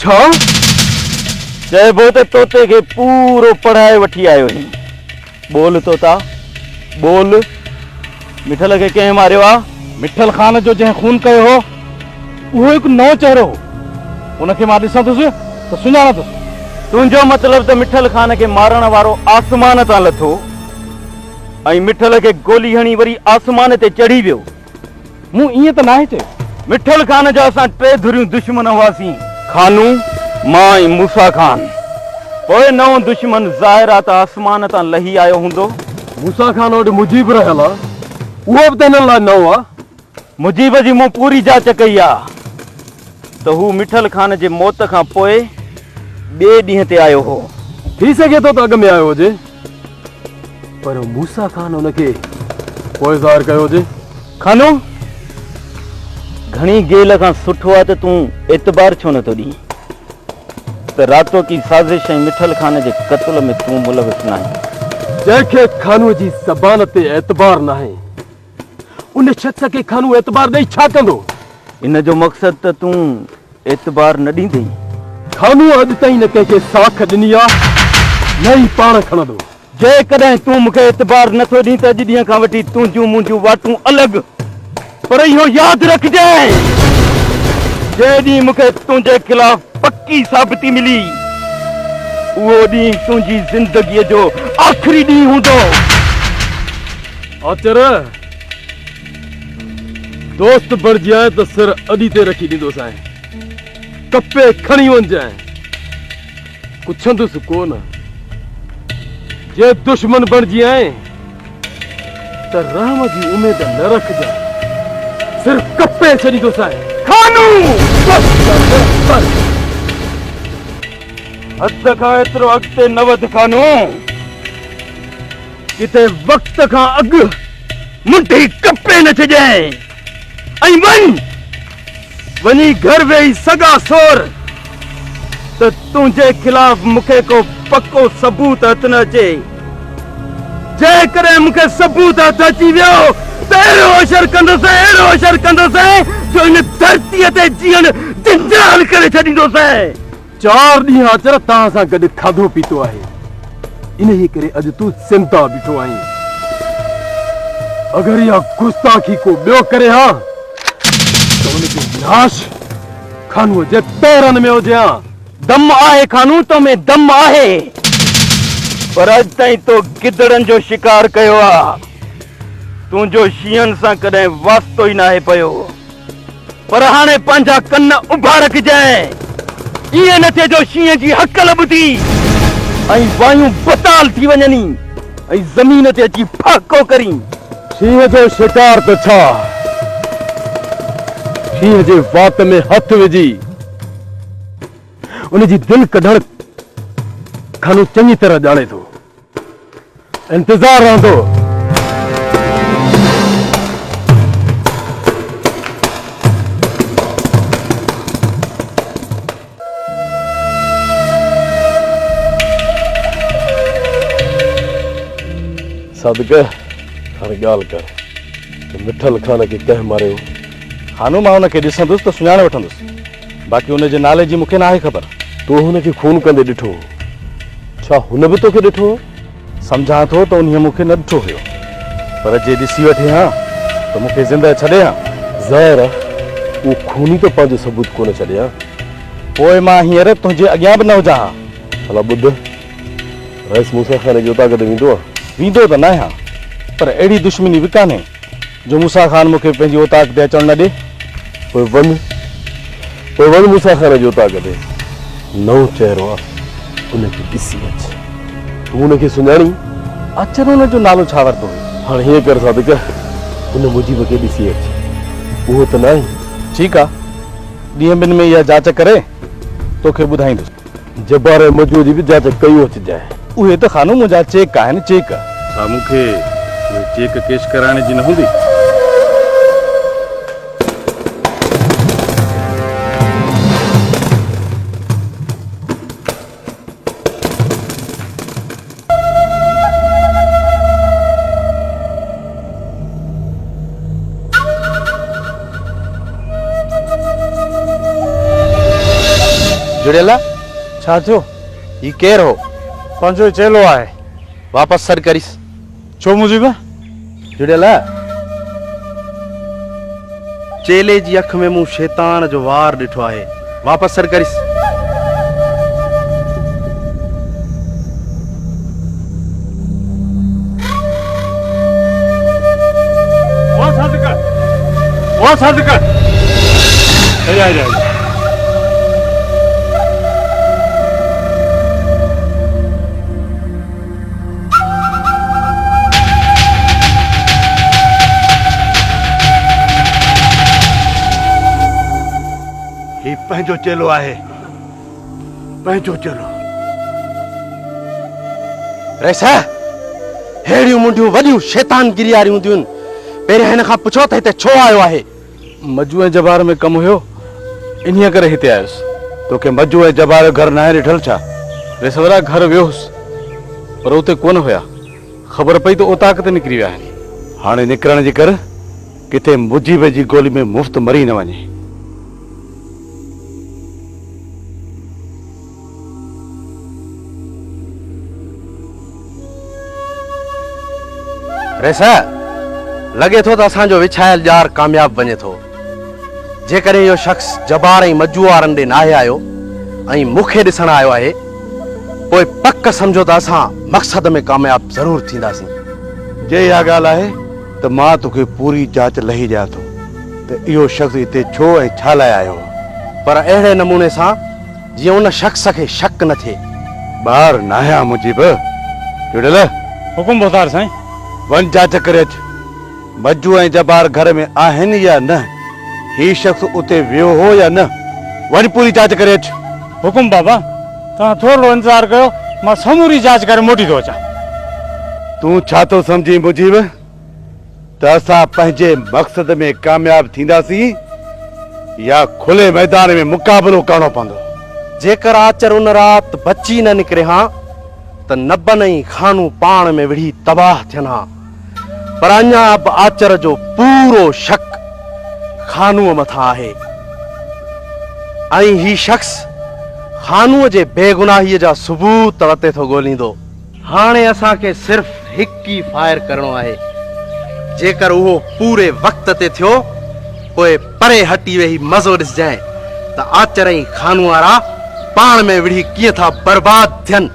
छा चइबो त तोते खे पूरो पढ़ाए वठी आयो ही। बोल तोता बोल, मिठल खे कंहिं मारियो आहे? मिठल खान जो जंहिं खून कयो हो उहो हिकु नओं चहिरो हो। उनखे मां ॾिसंदुसि त सुञाणंदुसि। तुंहिंजो मतिलब त मिठल खान खे मारण वारो आसमान तां लथो ऐं मिठल खे गोली हणी वरी आसमान ते चढ़ी वियो। मूं ईअं त नाहे चयो। मिठल खान जा असां टे धुरियूं दुश्मन हुआसीं, खानू, मां ऐं मूसा खान। पोइ नओं दुश्मन ज़ाहिरा त आसमान तां लही आयो हूंदो। मूसा खान वटि मुजीब रहियल आहे, उहो बि त हिननि लाइ नओं आहे। मुजीब जी मूं पूरी जांच कई आहे त हू मिठल खान जे मौत खां पोइ ॿिए ॾींहं ते आयो हो। थी सघे थो त अॻ में आयो हुजे, पर मूसा खान हुनखे पोइ ज़ाहिर कयो हुजे। खानू, घणी गेल खां सुठो आहे त तूं एतबार छो नथो ॾीं त रातो की साज़िश ऐं मिठल खान जे क़त्ल में तूं मुलविस नाहीं। जंहिंखे खानूअ जी ज़बान ते एतबार नाहे, उन शख़्स खे खानू एतबार ॾेई छा कंदो? इन जो मक़सदु त तूं एतबार न ॾींदई। खानू अॼु ताईं न कंहिंखे साख ॾिनी आहे, न ई पाण खणंदो। जेकॾहिं तूं मूंखे एतबार नथो ॾीं त अॼु ॾींहं खां वठी तुंहिंजूं मुंहिंजूं वाटूं अलॻि। पर इहो यादि रखजांइ, जंहिं ॾींहुं मूंखे तुंहिंजे खिलाफ़ पक्की साबिती मिली, उहो ॾींहुं तुंहिंजी ज़िंदगीअ जो आख़िरी ॾींहुं हूंदो। आचर दोस्त बणिजांइ त सिर अॾी ते रखी ॾींदोसांइ, कपे खणी वञजांइ, पुछंदुसि कोन। जे दुश्मन बणिजांइ त रहम जी उमेद न रखजांइ, सिर्फ कपे छॾींदोसांइ। खानू, हद खां एतिरो अॻिते न वध खानू। किथे वक़्त खां अॻु मुंडी कपे न छॾिजांइ ऐं वञी घर वेही सगा सोर त तुंहिंजे खिलाफ़ मूंखे को पक्को सबूत हथ न अचे। जेकॾहिं मूंखे सबूत हथ अची वियो त अहिड़ो असर कंदुसि जो इन धरतीअ ते जीअण जिंदाल करे छॾींदुसि। 4 ॾींहं आचर तव्हां सां गॾु खाधो पीतो आहे, इन करे अॼु तूं चिंता बीठो आहीं। अगरि इहा गुस्ताखी को ॿियो करे हा त उनजो नाश खानूअ जे पेरनि में हुजे हा। दम आहे खानू, तो में दम आहे, पर अॼु ताईं तो गिदड़नि जो शिकार कयो आहे। तुंहिंजो शींहनि सां कॾहिं वास्तो ई नाहे पियो, पर हाणे पंहिंजा कन उभा रखजांइ। ईअं न थिए जो शींहं जी हकल ॿुधी ऐं वायूं बताल थी वञनि ऐं ज़मीन ते अची फाको करी। शींहं जो शिकार त छा, शींहं जे वात में हथ विझी उनजी दिलि कढण खानू चङी तरह ॼाणे थो। इंतज़ार रहंदो। सदके हाणे ॻाल्हि कर त मिठल खान खे कंहिं मारियो? खानू, मां हुनखे ॾिसंदुसि त सुञाणे वठंदुसि, बाक़ी हुनजे नाले जी मूंखे नाहे ख़बर। तूं हुनखे खून कंदे ॾिठो? छा हुन बि तोखे ॾिठो? सम्झां थो त उन मूंखे न ॾिठो हुयो, पर जे ॾिसी वठे हा त मूंखे ज़िंदह छॾे हा। ज़ाहिर आहे उहो खूनी त पंहिंजो सबूत कोन छॾे हा। पोइ मां हींअर तुंहिंजे अॻियां बि न हुजां हा। भला ॿुध, रईस मूसा खान जो ताक़त वेंदो आहे? वेंदो त न आहियां, पर अहिड़ी दुश्मनी बि कान्हे जो मूसा खान मूंखे पंहिंजी औताक ते अचणु न ॾे। पोइ वञ मूसा खान जो ताक़त ते। नओं चहिरो आहे, उनखे ॾिसी अच। तूं हुनखे सुञाणी? अचर हुनजो नालो छा वरितो हुयो? हाणे हीअं कर सादिक, हुन मुजीब खे ॾिसी अच। उहो त न आहे? ठीकु आहे, ॾींहं ॿिनि में इहा जांच करे तोखे ॿुधाईंदुसि। जब्बार मजूअ जी बि जांच कई अचिजांइ। उहे त खानू मुंहिंजा चेक आहिनि, चेक। छा मूंखे उहे चेक केश कराइण जी न हूंदी? जुड़ेला छा थियो? ही केर हो? पंहिंजो ई चेलो आहे। वापस सर करिस। छो मुजीब? जुड़ेला चेले जी अख में मूं शैतान जो वार ॾिठो आहे। वापस सर करिस। वो सदका जा ही पंहिंजो चेलो आहे, पंहिंजो चेलो। रेसा हेड़ियूं मुंडियूं वॾियूं शैतानगिरी वारियूं हूंदियूं आहिनि। पहिरियों हिन खां पुछो त हिते छो आयो आहे? मजू ऐं जबार में कमु हुयो, इन्हीअ करे हिते आयुसि। तोखे मजू ऐं जबार जो घर न आहे ॾिठल छा? रेसवरा घर वियोसि पर उते कोन हुया। ख़बर पई त उतां किथे निकिरी विया आहिनि। हाणे निकिरण जी कर किथे मुजीब जी गोली में मुफ़्त मरी न वञे। रेसा लगे थो त असांजो विछायल ॼार कामयाब वञे थो। जेकॾहिं इहो शख़्स जबार ऐं मजू वारनि ॾे नाहे आयो ऐं मूंखे ॾिसण आयो आहे, पोइ पक सम्झो त असां मक़सद में कामयाब ज़रूर थींदासीं। जे इहा ॻाल्हि आहे त मां तोखे पूरी जांच लही ॾियां थो त इहो शख़्स हिते छो ऐं छा लाइ आयो, पर अहिड़े नमूने सां जीअं उन शख़्स खे शक न थिए। ॿार नाहिया मुजीब। जुड़ियल हुकुम बोतार साईं। वञ जांच करे अच, मजू ऐं जबार घर में आहिनि या न, ही शख़्स उते वियो हो या न। वञ पूरी जांच करे अच। हुकुम बाबा, तव्हां थोरो इंतज़ार कयो, मां समूरी जांच करे मोटी थो अचां। तूं छा थो सम्झी मुजीब त असां पंहिंजे मक़सद में कामयाब थींदासीं या खुले मैदान में मुक़ाबलो करणो पवंदो? जेकर आचर उन राति बची न निकिरे हा त नबन ऐं खानू पाण में विढ़ी तबाह थियनि हा। पर अञा बि आचर जो पूरो शक खानूअ मथां आहे ऐं ही शख़्स खानूअ जे बेगुनाहीअ जा सबूत वते थो ॻोल्हींदो। हाणे असांखे सिर्फ़ हिकु ई फायर करणो आहे। जेकर उहो पूरे वक़्त ते थियो, पोइ परे हटी वेही मज़ो ॾिसजांइ त आचर ऐं खानू वारा पाण में विढ़ी कीअं था बर्बाद थियनि।